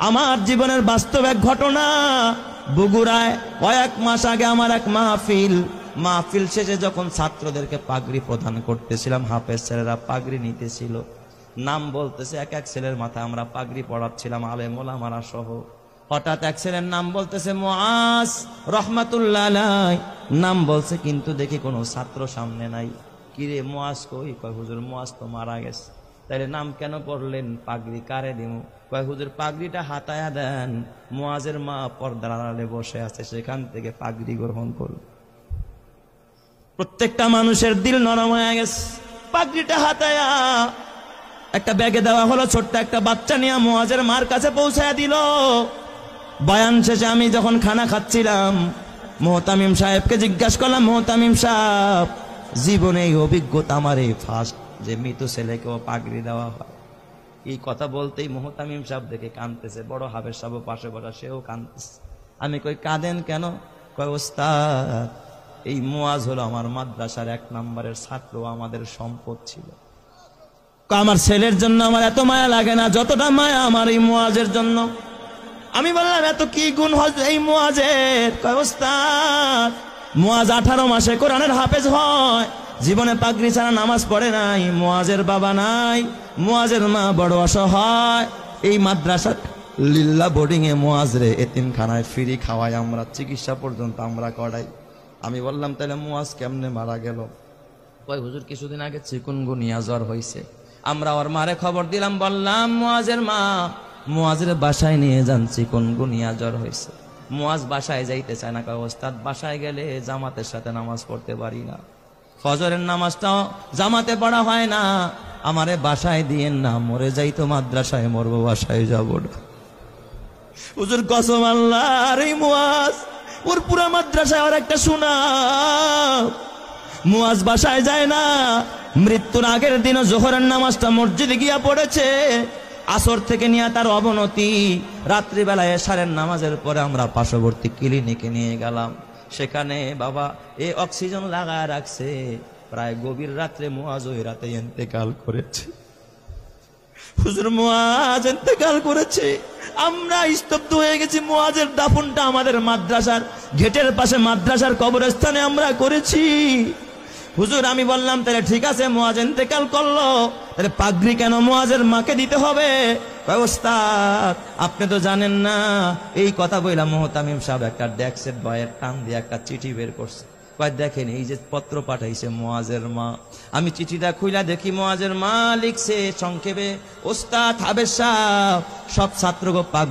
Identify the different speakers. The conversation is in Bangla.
Speaker 1: আমার জীবনের বাস্তব এক ঘটনা। বগুড়ায় কয়েক মাস আগে আমার এক মাহফিল শেষে যখন ছাত্রদেরকে পাগড়ি প্রদান করতেছিলাম, হাফেজ ছেলেরা পাগড়ি নিতেছিল, নাম বলতেছে এক এক ছেলের মাথায় আমরা পাগড়ি পড়াচ্ছিলাম, আলেম ওলামারা সহ। হঠাৎ এক ছেলের নাম বলতেছে মুআজ রহমাতুল্লাহ আলাইহি, নাম বলছে, কিন্তু দেখি কোনো ছাত্র সামনে নাই। কিরে মুআজ কই? কয় হুজুর মুআজ তো মারা গেছে। তাইলে নাম কেন পড়লেন? পাগড়ি কারে দিমু? কয় হুজুর পাগড়িটা হাতায়া দেন, মুআজের মা পর্দার আড়ালে বসে আছে, সেখান থেকে পাগড়ি গ্রহণ করুন। প্রত্যেকটা মানুষের দিল নরম হয়ে গেছে। পাগড়িটা হাতায়া একটা ব্যাগে দেওয়া হলো, ছোট্ট একটা বাচ্চা নিয়ে মুআজের মার কাছে পৌঁছায়া দিল। বয়ান শেষে আমি যখন খানা খাচ্ছিলাম, মুহতামিম সাহেবকে জিজ্ঞাসা করলাম, মুহতামিম সাহেব, জীবনে এই অভিজ্ঞতা আমার এই ফার্স্ট যে মৃত ছেলেকেও পাগড়ি দেওয়া হয়। এই কথা বলতেই মুহতামিম সাহেব দেখে কাঁদতেছে, বড় হাফেজ সাহেব পাশে বসা, সেও কাঁদতেছে। আমি কই কাঁদেন কেন? কয় ওস্তাদ, এই মুআজ হলো আমার মাদ্রাসার 1 নম্বরের ছাত্র, আমাদের সম্পদ ছিল। আমার ছেলের জন্য আমার এত মায়া লাগে না যতটা মায়া আমার এই মুআজের জন্য। আমি বললাম এত কি গুণ এই মুআজের? কয় ওস্তাদ, মুআজ 18 মাসে কোরআনের হাফেজ হয়, জীবনে পাগড়ি ছাড়া নামাজ পড়ে নাই, মুআজের বাবা নাই, মুআজের মা বড় অসহায়, এই মাদ্রাসা লিল্লা বোর্ডিং এ মুআজ রে এতিমখানায় ফ্রি খাওয়াই আমরা, চিকিৎসা পর্যন্ত আমরা করাই। আমি বললাম তাহলে মুআজ কেমনে মারা গেল? কয় হুজুর কিছুদিন আগে চিকুনগুনিয়া জ্বর হয়েছে, আমরা ওর মারে খবর দিলাম, বললাম মুআজের মা মুআজের বাসায় নিয়ে যান, চিকুনগুনিয়া জ্বর হয়েছে। মুআজ বাসায় যাইতে চায় না। কয় ওস্তাদ, বাসায় গেলে জামাতের সাথে নামাজ পড়তে পারি না, ফজরের নামাজটাও জামাতে পড়া হয় না, আমারে বাসায় দিয়েন না, মরে যাই তো মাদ্রাসায় মরবো, বাসায় যাবো না। হুজুর কসম আল্লাহর, এই মুআজ ওর পুরা মাদ্রাসায় আর একটা সুনাম। মুআজ বাসায় যায় না, মৃত্যুর আগের দিন জোহরের নামাজটা মসজিদে গিয়া পড়েছে, আসর থেকে নিয়ে তার অবনতি, রাত্রিবেলায় এশারের নামাজের পরে আমরা পার্শ্ববর্তী ক্লিনিকে নিয়ে গেলাম, সেখানে বাবা অক্সিজেন লাগায় রাখছে। প্রায় গভীর রাত্রে মুআজ ওই রাতে ইন্তেকাল করেছে। হুজুর মুআজ ইন্তেকাল করেছে, আমরা স্তব্ধ হয়ে গেছি। মুআজের দাফনটা আমাদের মাদ্রাসার গেটের পাশে মাদ্রাসার কবরস্থানে আমরা করেছি। হুজুর আমি বললাম তাহলে ঠিক আছে, মুআজ ইন্তেকাল করলো, তাহলে পাগড়ি কেন মুআজের মাকে দিতে হবে? ওস্তাদ আপনি তো জানেন না। এই কথা বললাম, মুহতামিম সাহেব একটা ডেস্কের বয়ের টান দিয়ে একটা চিঠি বের করছে। কয় দেখেন, এই যে পত্র পাঠাইছে মুআজের মা। আমি চিঠিটা খুইলা দেখি মুআজের মা লিখছে সংক্ষেপে, ওস্তাদ হাফেজ সাহেব, সব ছাত্রকে পাগড়ি